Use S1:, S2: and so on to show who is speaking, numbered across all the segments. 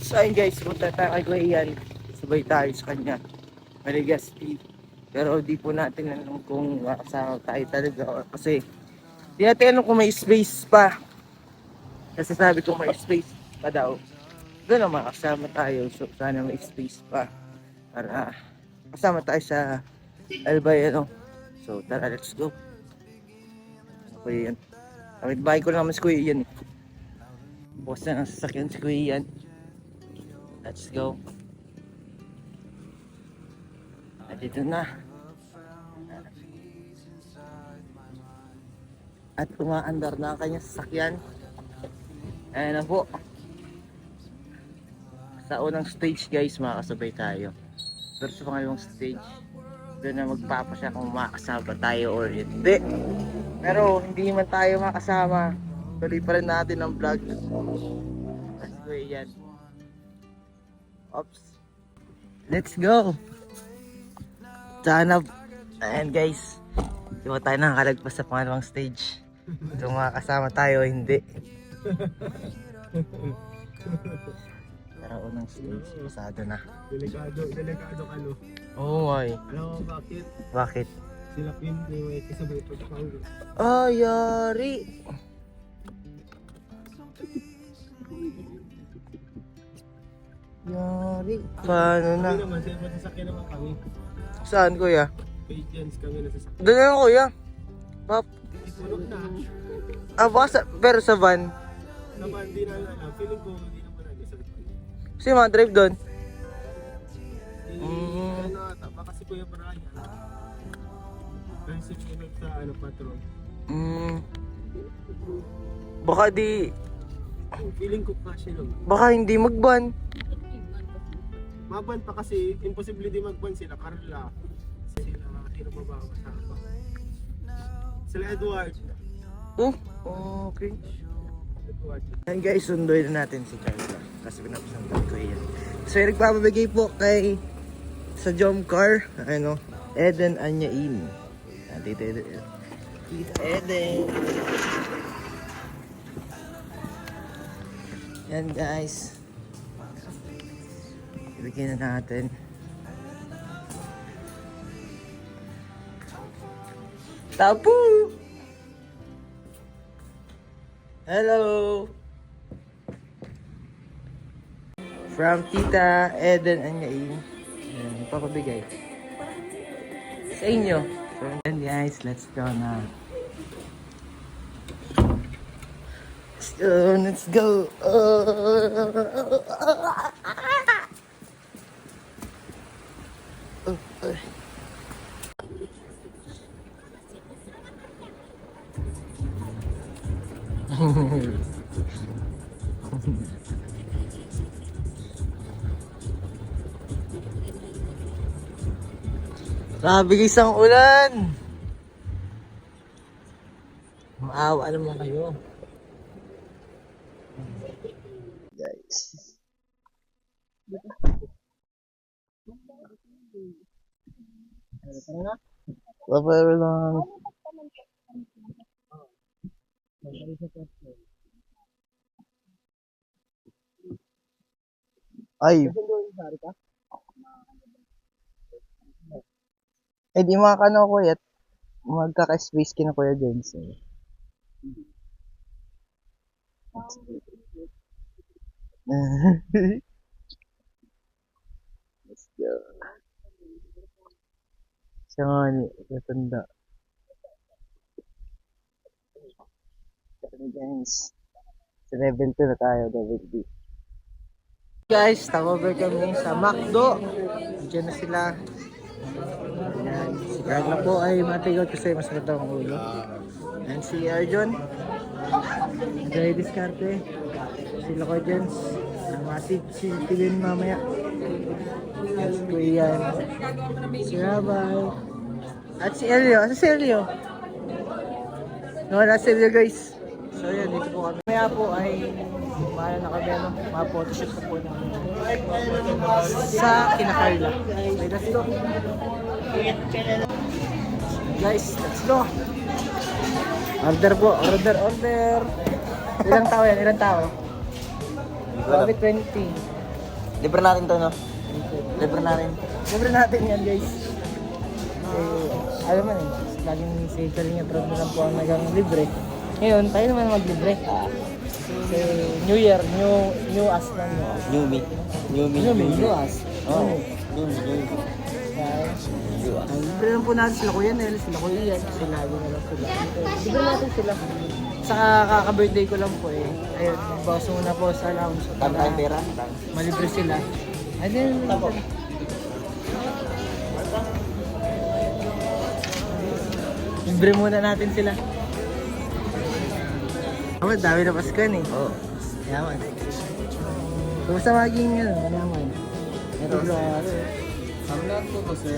S1: So ayun guys, punta tayo kay Kuya Ian. Sabay tayo sa kanya. Maligasti. Pero di po natin alam kung makasama tayo talaga. Kasi di natin alam kung may space pa. Kasi sabi ko may space pa daw. Doon na makasama tayo. So sana may space pa. Para kasama tayo sa Albay ano. So tara, let's go. Kuya Ian. Kapit bahay ko lang naman si Kuya Ian. Bukas na ang sasakyan si Kuya Ian. Let's go. Dito na. At umaandar na ang kanyang sasakyan. Ayan na po. Sa unang stage guys, makakasabay tayo. Pero sa pangalawang stage, doon na magpapasya kung makakasama tayo or hindi. Pero hindi man tayo makasama. Tuloy pa rin natin ang vlog. Let's go yan. Oops. Let's go. Sana. Ayan guys. Hindi mo tayo nakakalagpas sa pangalawang stage. Kung makakasama tayo, hindi. Pero unang stage, pasado na.
S2: Delikado ka no.
S1: Oh my.
S2: Alam mo bakit?
S1: Bakit?
S2: Sila pinili kasabay pagpapawag.
S1: Ah, yari. Yari. Paano na?
S2: Kami naman, sila masasakyan naman kami.
S1: Saan kuya?
S2: Patience kami nasasakyan.
S1: Doon na kuya. Pap.
S2: Puno na.
S1: Ah, baka pero sa van.
S2: Naman, di na alam. Feeling ko, hindi naman namin sa likod.
S1: Kasi mga drive doon.
S2: Ano ata, baka si Kuya Brian. Pero si Kuya sa patrol.
S1: Baka di,
S2: Feeling ko kasi lang.
S1: baka hindi magban.
S2: Maban pa kasi, imposible di magban sila. Carla. Sila, sino ba ba kasama? Sila Edward.
S1: Oh, okay.
S2: Edward.
S1: Ayan guys, sunduin na natin si Carla. Kasi pinapasantan ko yan. So yung nagpapabigay po kay sa Jomcar, ano, Eden Anyain. Dito, Eden. Yan guys. Ibigyan na natin. Tapu! Hello! From Tita Eden Anyain. Ayan, papabigay. Sa inyo. So, then guys, let's go na. Let's go. Grabe guys ang ulan. Maawa naman kayo. Guys. Papero lang. Ay. Eh di makakano kuya. Magkaka-space kina Kuya Jens. Let's go. Siya nga ni, natanda. Guys, sa level 2 na tayo, level 2. Guys, takover kami sa McDo. Diyan na sila. Ayan. Si Carla po ay matigot kasi mas matang ulo. And si Arjon. Jay Discarte. Si Loco Jens. Masid si Tilin mamaya. At si Kuyan. Si Rabay. At si Elio. Asa si Elio? Nawala si Elio guys. So yun, dito po kami. Maya po ay paano na kami ano, mga photoshoot na po sa kinakarla. Okay, let's go. Guys, let's go. Order po, order. Ilang tao yan? Ilang tao? Grabe 20.
S3: Libre natin to, no? Libre natin.
S1: Libre natin yan guys. Alam mo eh, laging si Kalinga Prod na lang po ang nagang libre. Ngayon, tayo naman maglibre. Kasi New Year, new us na
S3: New me.
S1: New us.
S3: Oh. New me.
S1: Kaya,
S3: New us.
S1: libre lang po natin sila Kuya Nel, sila Kuya Ian, kasi lagi na lang sila. Libre natin sila. Saka kaka-birthday ko lang po eh. Ayun, bawas muna po sa lounge.
S3: Kami tayong pera.
S1: Malibre sila. Ayun,
S3: Tapo.
S1: libre muna natin sila. Oh, dami na Paskuhan eh.
S3: Oo.
S1: Yaman. Kumusta maging naman? Ito grabe.
S3: Ang lahat po kasi.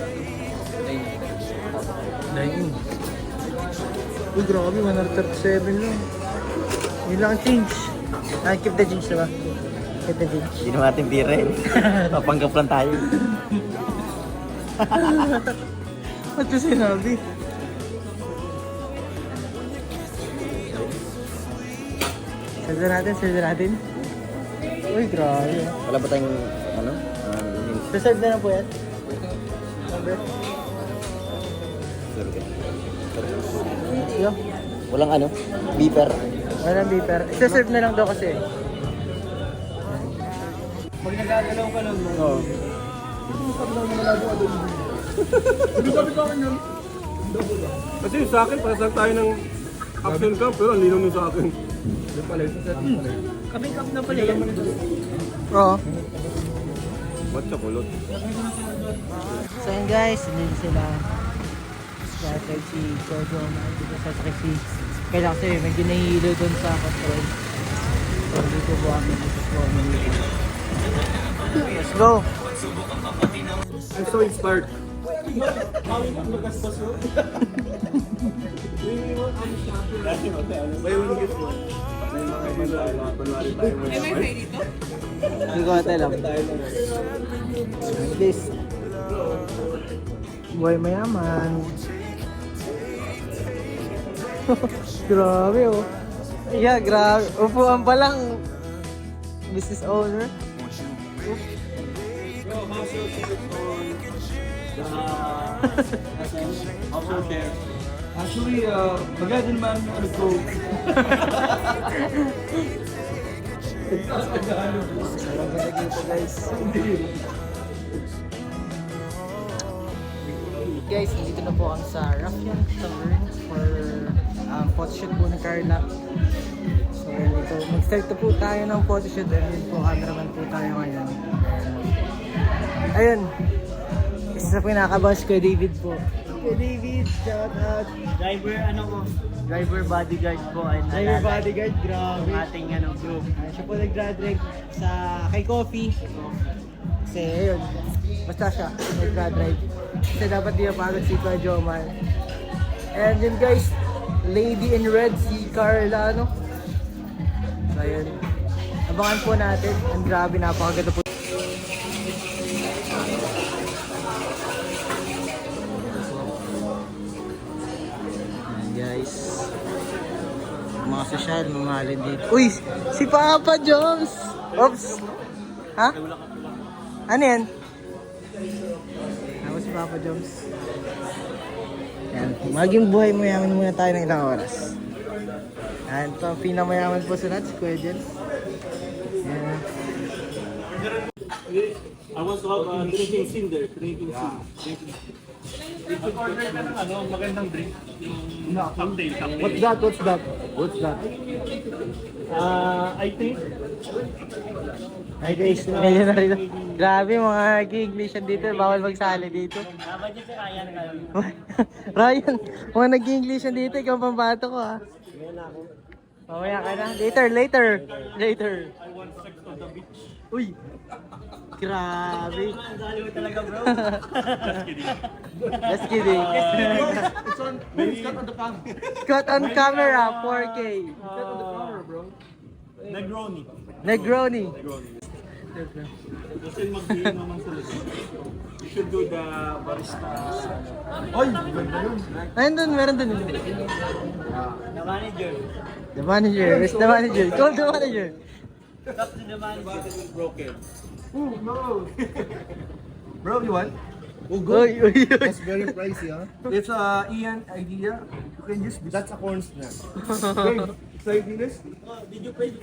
S1: Dahil. Uy, grabe, 137 lang. Yun lang ang change. Keep the change diba? Keep the change.
S3: Hindi naman natin pira eh. Papanggap lang tayo.
S1: Ba't ko sinabi? Salda natin. Uy, grabe.
S3: Wala ba tayong, ano?
S1: Reserve na lang po yan. Number? Yo.
S3: Walang ano? Beeper.
S1: Walang beeper. Reserve na lang daw kasi. Pag nagagalaw ka nun, oo.
S2: Kasi yung sa akin, pasang tayo ng action cam, pero ang linaw nyo sa akin. Yung pala, yung set mo pala.
S1: Kaming cup na pala yan. Oo.
S2: Ba't sa kulot?
S1: So yun guys, hindi sila. Dati si Jojo, dito sa si kaya kasi medyo nahihilo doon sa control. So dito po kami, let's go.
S2: I'm so inspired.
S1: Hindi ko ate alam. Please. Buhay mayaman. Grabe oh. Yeah, grabe. Upuan pa lang. Business owner.
S2: Actually, maganda naman ano ko.
S1: Guys, dito na po ang sa Raffian Tavern for photoshoot po ni Carla. So dito, mag-start na po tayo ng photoshoot and yun po, cameraman po tayo ngayon. Ayun, isa sa pinakabash ko, David po. Kuya David, shout out.
S4: Driver bodyguard po ay
S1: Driver bodyguard, grabe.
S4: ating group.
S1: Siya po nag-drag sa kay Coffee. Kasi ayun, basta siya nag-drive. Kasi dapat di mapagod si Kuya Jomar. And yun guys, Lady in Red, si Carla, ano? So ayun, abangan po natin. Ang grabe, napakaganda po. Ayan guys, mga sosyal, mamahalin dito. Uy, si Papa Joms! Oops! Ha? Ano yan? Ako si Papa Joms. Yan, maging buhay mayaman muna tayo ng ilang oras. Yan, ito ang pinamayaman po sa lahat, si Kuya Jens. Yan.
S2: I was drinking cinder. Drinking cinder.
S4: Order ka ng magandang drink. Yung cocktail.
S1: What's that? What's that? What's that?
S4: I think
S1: Ay guys, ngayon na rin. Grabe mga nag-English dito, bawal magsali dito.
S4: dapat yung si Ryan kayo.
S1: Ryan, mga nag-English dito, ikaw ang pambato ko ha. Mamaya ka na. Later.
S4: I want sex on the beach.
S1: Uy! Grabe.
S4: Ang dali mo talaga bro.
S1: Just kidding.
S2: It's on. It's got on the cam.
S1: Cut on camera, 4K.
S2: It's got on the camera, bro.
S4: Negroni.
S1: Negroni.
S4: Kasi mag-iin naman sila. You should do the barista.
S2: Oy, ganda yun.
S1: Ayun dun, meron dun.
S4: The manager.
S1: The manager, where's the manager? Call the manager.
S4: Stop to the manager.
S2: Broken. No.
S5: Bro, you want?
S1: Uy, uy, uy.
S2: That's very pricey, huh?
S5: It's Ian idea. You can use this.
S2: That's a corn snap.
S5: Hey, sardines?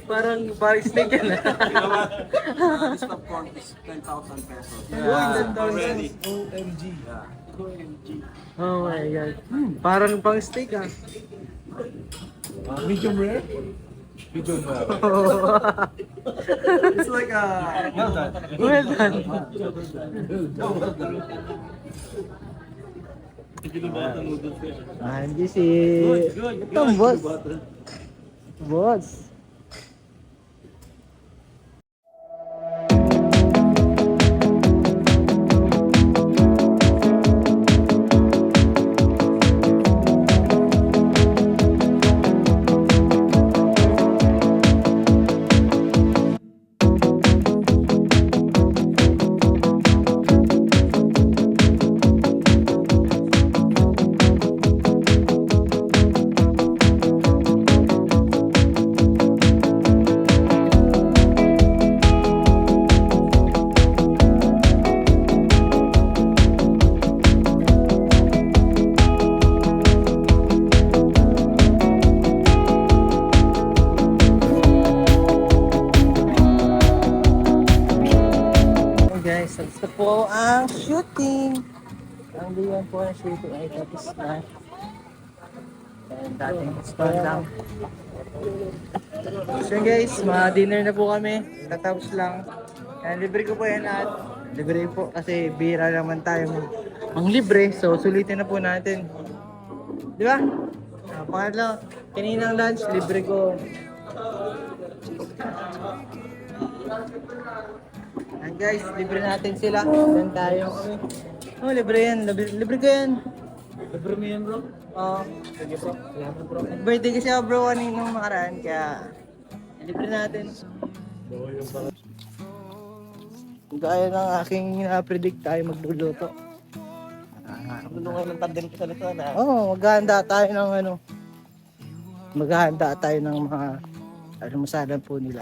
S1: Parang snake yan.
S3: This popcorn is 10,000 pesos.
S2: Already. OMG.
S1: Oh my god. Parang pang steak ah.
S2: Medium rare? Medium rare.
S5: It's like well done.
S1: Well done. Andy si... Itong boss. Boss. Okay guys, gusto po ang shooting. Ang diyan po ang shooting ay tapos na. And dating spot lang. So yun guys, ma-dinner na po kami. Tatapos lang. And libre ko po yan at libre po kasi bira naman tayo ang libre. So sulitin na po natin. Di ba? Pangatlo, kaninang lunch, libre ko. And guys, libre natin sila. Saan tayo? Oh, libre yan. Libre ko yan. Libre mo yan, bro? Oo. Sige, bro. Salamat, bro. Nag-birthday kasi ako, bro, kaninang makaraan. Kaya, libre natin. Gaya ng aking predict tayo magluluto.
S3: Tulungan ng tandem ko sa nito na.
S1: Oo, maghahanda tayo ng ano. Maghahanda tayo ng mga almusalan po nila.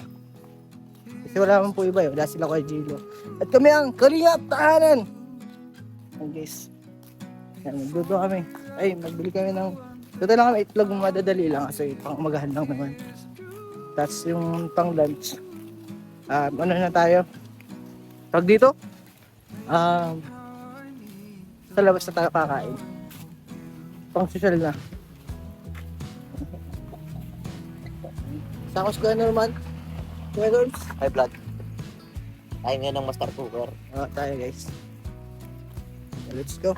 S1: Kasi wala man po iba, wala sila kay Jilo. At kami ang Kalingap Tahanan! Ayan guys. Yan, magluto kami. Ay, magbili kami ng... Luto lang kami, itlog madadali lang kasi pang magahan lang naman. Tapos yung pang lunch. Ano na tayo? Tawag dito? Sa labas na tayo kakain. Pang social na. Sakos ko na naman. Kaya girls.
S3: High blood. Tayo ngayon ng master cooker.
S1: Tayo guys. Let's go.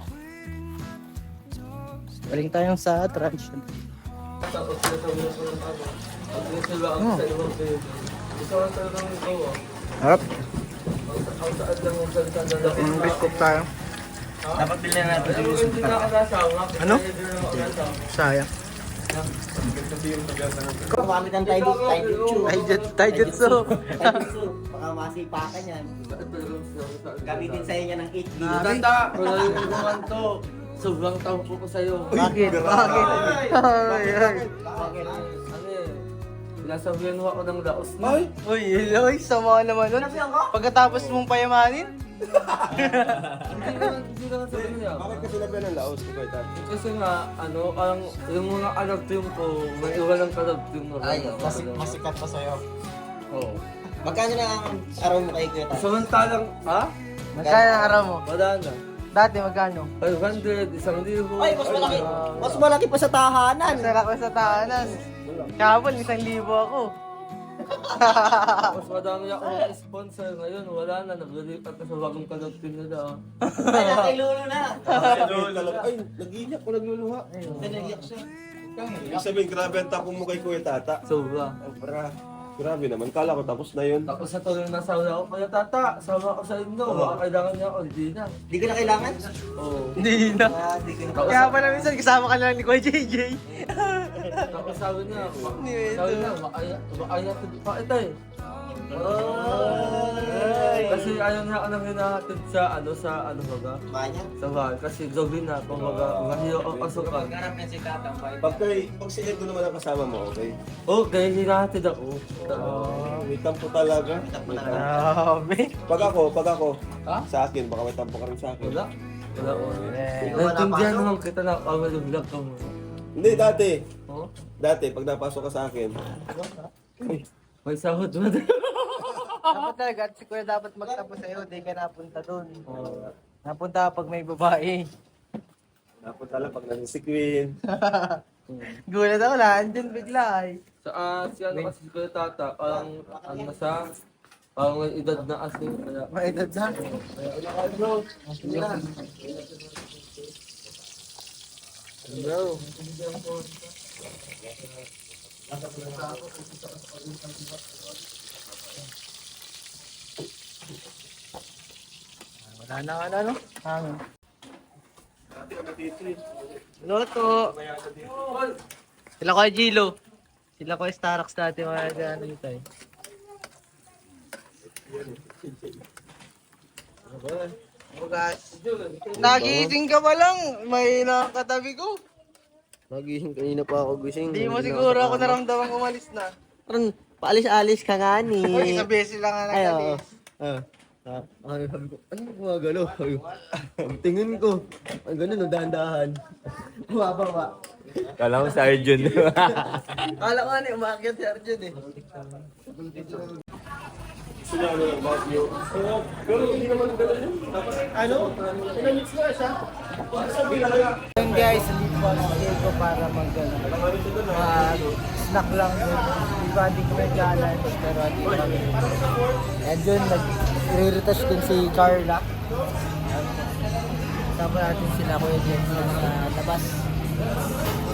S1: Galing tayong sa attraction. Harap. Biscuit tayo.
S3: Dapat bilhin na natin yung
S1: Ano? Sayang.
S3: Kumamit ng taijutsu.
S1: Taijutsu.
S3: Taijutsu. Baka masipakan yan. Gamitin sa'yo niya ng 8 minutes.
S6: Tata, wala yung inuman to. Sobrang tampo ko sa'yo.
S1: Bakit? Bakit? Ay, ay.
S6: Ano eh, sinasabihan mo ako ng laos na.
S1: Uy, Eloy, sama naman nun. Pagkatapos mong payamanin.
S6: Hindi naman sabi niya.
S2: Bakit kasi labi ng laos ko kayo tayo?
S6: Kasi nga, ano, yung mga anak team ko, may iwan ng kalab team na.
S3: Ay, masikat pa sa'yo.
S6: Oo.
S3: Magkano na ang araw mo kay Kuya Tat?
S6: Samantalang, ha?
S1: Magkano ang araw mo?
S6: Wala na.
S1: Dati magkano?
S6: 500, 1,000.
S3: Ay, mas malaki. Mas malaki pa sa tahanan.
S1: Masarap ko sa tahanan. Kapon, 1,000 ako.
S6: Mas madami akong sponsor ngayon. Wala na, naglilipat na sa bagong kalab team nila.
S3: Ay, nakilulo na.
S2: Ay, nag-iiyak ko, nagluluha.
S3: Nanagiyak siya.
S2: Ibig sabihin, grabe ang tapo mo kay Kuya Tata.
S6: Sobra.
S2: Grabe naman, kala ko tapos na yun.
S6: Tapos sa tuloy na sauna ako, kaya tata, sama ko sa inyo. Baka kailangan niya ako, hindi na.
S3: Di ko na kailangan?
S6: Oo.
S1: Hindi na.
S3: Di ko na.
S1: Kaya pala minsan kasama ka lang ni Kuya JJ.
S6: Tapos sabi niya,
S1: Hindi,
S6: sabi
S1: ito.
S6: niya, makaya to pa ito eh.
S3: Ay.
S6: Kasi Kasi ayaw niya ka nang hinahatid sa baga?
S3: Banyan.
S6: Sa bahay. Kasi gawin na, kumbaga, ngayon ang asukan.
S2: Pag sinendo naman ang kasama mo, okay?
S6: Okay, hinahatid ako.
S2: May tampo talaga.
S1: Grabe.
S2: Pag ako,
S6: Ha?
S2: sa akin, baka may tampo ka rin sa akin.
S6: Wala. Wala ko.
S1: Eh,
S6: Naintindihan naman kita na vlog ka mo.
S2: Hindi, dati.
S6: Oh?
S2: Dati, pag napasok ka sa akin,
S6: May sahod mo.
S1: Dapat talaga, at si Kuya dapat magtapos sa'yo, di ka napunta dun. Napunta pag may babae.
S2: napunta lang pag nasa si Queen.
S1: Gulat ako na, andyan bigla ay.
S6: Si ano kasi si Kuya Tata, parang parang may edad na kasi. Kaya,
S1: May edad na.
S6: bro.
S1: Wala na ano? Hangin. Loto. Sila ko ay Gilo. Sila ko ay Starox dati mga ano ito eh. Bukas. Nagising ka pa lang. May nakatabi ko.
S3: Nagising kanina pa ako gising.
S1: Hindi mo siguro ako naramdamang umalis na.
S3: Parang paalis-alis ka nga ni.
S1: Uy, isang beses lang nga
S3: Ay, oo.
S1: nagalis.
S3: Ay, sabi ko, ano gumagalaw? Ang tingin ko, ang ganun, no, dahan-dahan. Bumababa.
S2: Kala ko sa Arjun.
S1: Kala ko ano, umakyat si Arjun eh. Ayun guys, leave po ang ko para snack lang yun. Di ba hindi ko nag-challenge pero hindi kami. And yun, nag-re-retouch din si Carla. Kasama natin sila Kuya James sa labas.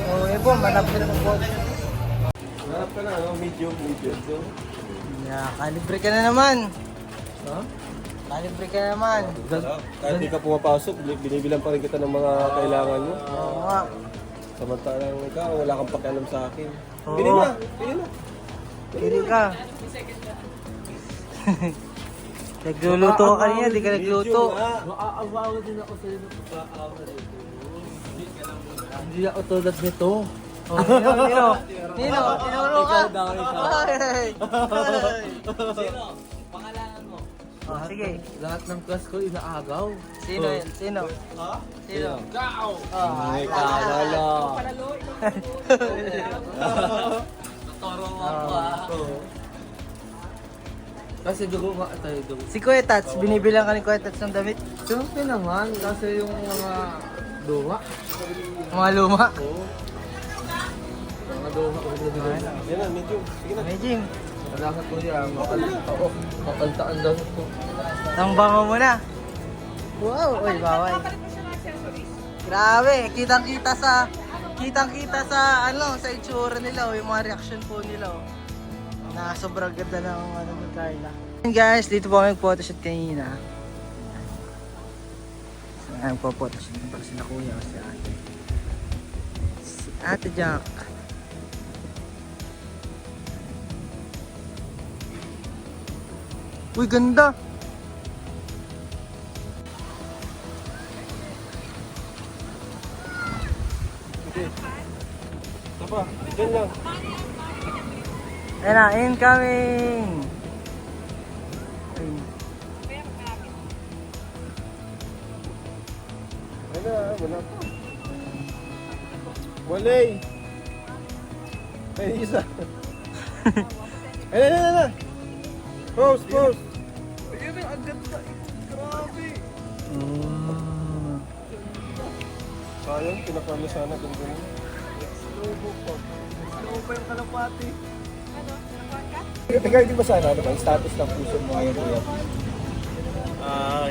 S1: So yun po, manap sila ng boat.
S2: Hanap ka na, medium.
S1: Yeah, kalibre ka na naman.
S6: Ha?
S1: Kalibre ka na naman.
S2: Kahit di ka pumapasok, binibilang pa rin kita ng mga kailangan mo.
S1: Oo nga.
S2: Samantalang ikaw, wala kang pakialam sa akin.
S1: Oo.
S2: Bili na.
S1: Pili ka. Nagluluto ka kanina, di ka nagluto.
S6: Maaawawa din ako sa'yo ng pagkaawa rin. Hindi ako tulad nito.
S1: Oh, Nino. Tinuro ka.
S6: Ikaw daw, ikaw.
S1: Ay.
S3: Sino? Pangalanan mo.
S1: Oh, sige.
S6: Lahat ng class ko inaagaw.
S1: Sino yun? Sino? Sino?
S3: Ay, kalala.
S6: Toro mo ako Kasi dugo nga tayo dugo.
S1: Si Kuya Tats, binibilang ka ni Kuya Tats ng damit.
S6: Siyempre naman, kasi yung mga luma.
S1: Mga luma.
S6: Mga luma ko din.
S2: Yan na, medium. Sige na.
S1: May gym.
S6: Nalakat ko yan, makaltaan daw ito.
S1: Tangbango mo na. Wow, oy, bawal. Grabe, kitang-kita sa sa itsura nila, yung mga reaction po nila. Na sobrang ganda ng ni Carla. And guys, dito po kami photoshoot kanina. Ayan po photoshoot pa sila kuya si ate. Si Ate Jack. Uy, ganda!
S2: Apa, dyan lang.
S1: Ayan na, incoming! Ayun.
S2: Wala. Walay! May isa. Ayun. Pose! Ayun, ang ganda. Grabe. Sayang, pinakami sana kung gano'n. Slow pa yung kalapati. Teka, hindi ba sana, yung status ng puso mo ngayon, kuya?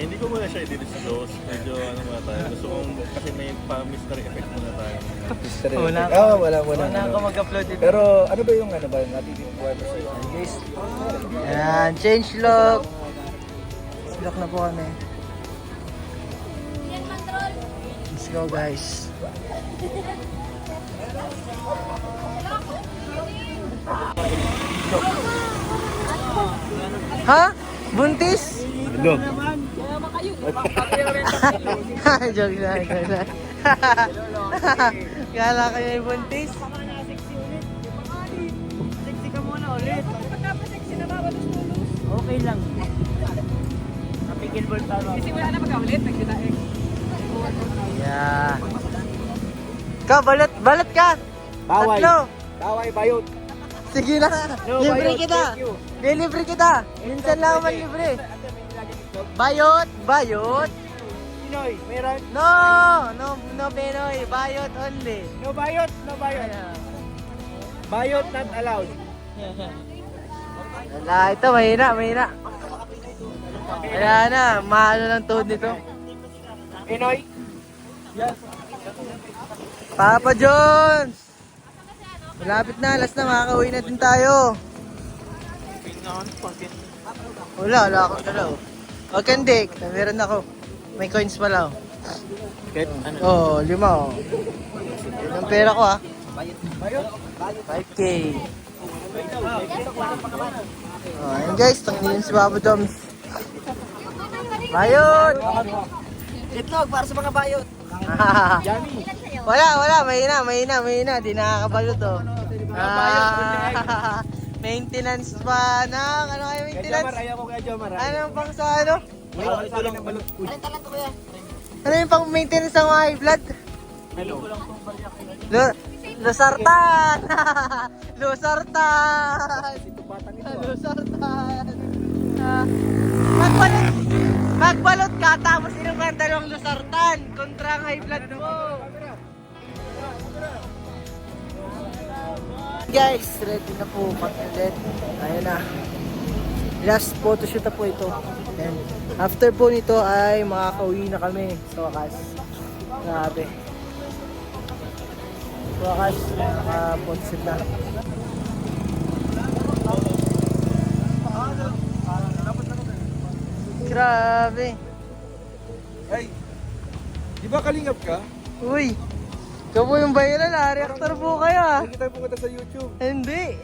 S7: Hindi ko muna siya i-disclose. Medyo muna tayo. Gusto kong kasi may pa-mystery effect muna tayo.
S1: Wala ka.
S2: Wala
S1: Wala ka mag-upload dito.
S2: Pero ano ba yung natitipong buhay mo sa'yo? Guys,
S1: Ayan, change look. Look na po kami. Let's go guys. Ha? Buntis?
S7: Lo.
S1: Joke lang, joke lang. Kala kayo yung buntis.
S6: Sexy ka muna ulit. Pagka-sexy na okay lang. Napigil ball tayo. Kasi wala na pagka-ulit, nagdadaing.
S1: Yeah. Ka, balot ka.
S2: Baway.
S1: Tatlo.
S2: Baway, bayot.
S1: Sige na.
S2: No,
S1: Libre
S2: bayot,
S1: kita.
S2: thank you.
S1: Libre kita. Minsan lang man libre. Bayot. Bayot.
S2: Pinoy, meron?
S1: No Pinoy. Bayot only.
S2: No bayot, no bayot. Bayot not allowed.
S1: Wala, ito mahina. Kaya na, mahalo ng tuhod nito.
S2: Pinoy?
S1: Papa Jones! Malapit na, last na, makakauwi na din tayo. Wala akong dalaw. Huwag kang dik, meron ako. May coins pala. Oo, 5 oh. Yun ang pera ko 5K. Oh, ayun guys, tangin si Papa Jones. Bayot!
S6: Itlog para sa mga bayot.
S1: Wala, mahina. Di nakakabalot maintenance pa ng, ano kayo maintenance?
S2: Ayaw ko kaya Jomar.
S1: Ano pang sa ano?
S2: Ito lang ang balot.
S1: Ano yung pang maintenance ng mga high blood? Losartan! Losartan! Magbalot ka tapos inom ka ng 2 losartan kontra ang high blood mo. Guys, ready na po pag-edit. Ayan na. Last photoshoot na po ito. And after po nito ay makakauwi na kami sa wakas. Grabe. Sa wakas, nakapotsit na. Grabe.
S5: Hey, di ba kalingap ka?
S1: Uy, ikaw po yung viral reactor po kayo
S5: Hindi tayo pumunta sa YouTube.
S1: Hindi.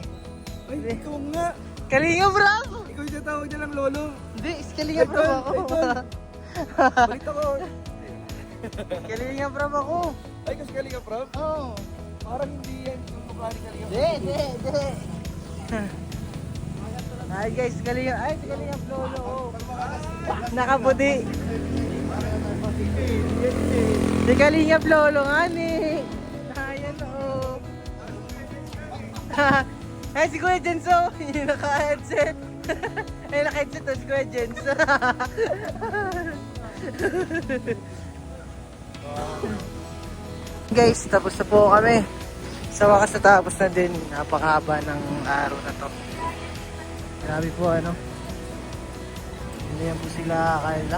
S5: Ay, ikaw nga.
S1: Kalinga bro!
S5: Ikaw yung tatawag niya lang lolo.
S1: Hindi, kalinga bro ako.
S5: Balik ako.
S1: Kalinga bro ako.
S5: Ay, kasi kalingap bro.
S1: Oo.
S5: Parang hindi yan yung mukha ni kalingap.
S1: Hindi. Ay guys, kalinga. Ay, si kalinga lolo. Nakaputi. Si kalinga lolo nga ni. Ayan Ay, si Kuya Jenso. Yung naka-headset. Ay, naka-headset to si Kuya Jenso. Guys, tapos na po kami. Sa wakas natapos na din. Napakahaba ng araw na to. Grabe po Hindi yan po sila Kayla.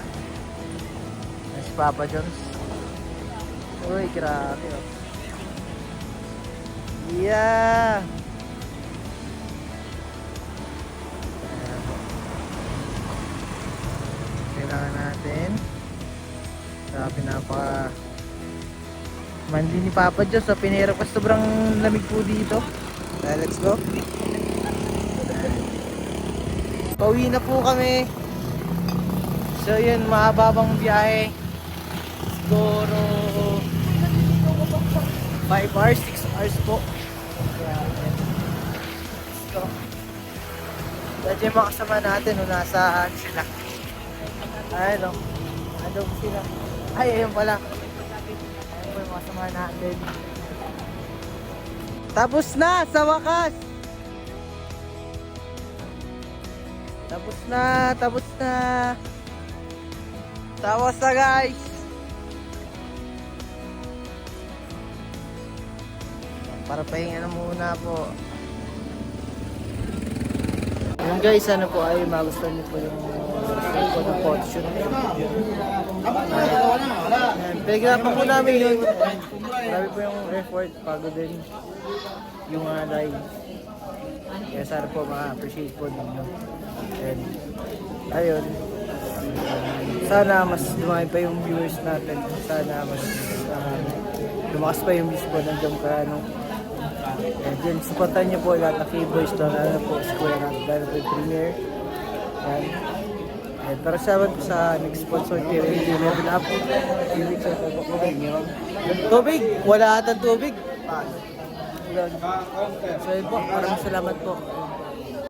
S1: Si Papa Jones. Uy, grabe Yeah! Kailangan natin. Grabe, napaka mandi ni Papa Jones. So, pinahirap pa sobrang lamig po dito. Let's go. Pauwi na po kami. So yun, mahababang biyahe. Siguro 5 hours, 6 hours po. Kaya, let's go. Dati yung mga kasama natin, nasa sila. Ayun ando po sila. Ay, ayun pala. Ayun po yung mga kasama natin. Tapos na, sa wakas! Tapos na. Tapos na guys. Para pahinga na muna po. Yung guys, ano po ay magustuhan niyo po yung photoshoot. Pinaghirapan po namin yun. Grabe po yung effort, pagod din yung live. Kaya sana po ma-appreciate po ninyo. And ayun, sana mas dumami pa yung viewers natin. Sana mas lumakas pa yung views po ng Jump Carano. And then supportan nyo po lahat ng K-Boys doon. Lalo po si Kuya Rat, lalo po yung premiere.
S6: Eh, para salamat po sa nag-sponsor kay Level Up. Tubig! Wala atang tubig! So yun po, maraming salamat po.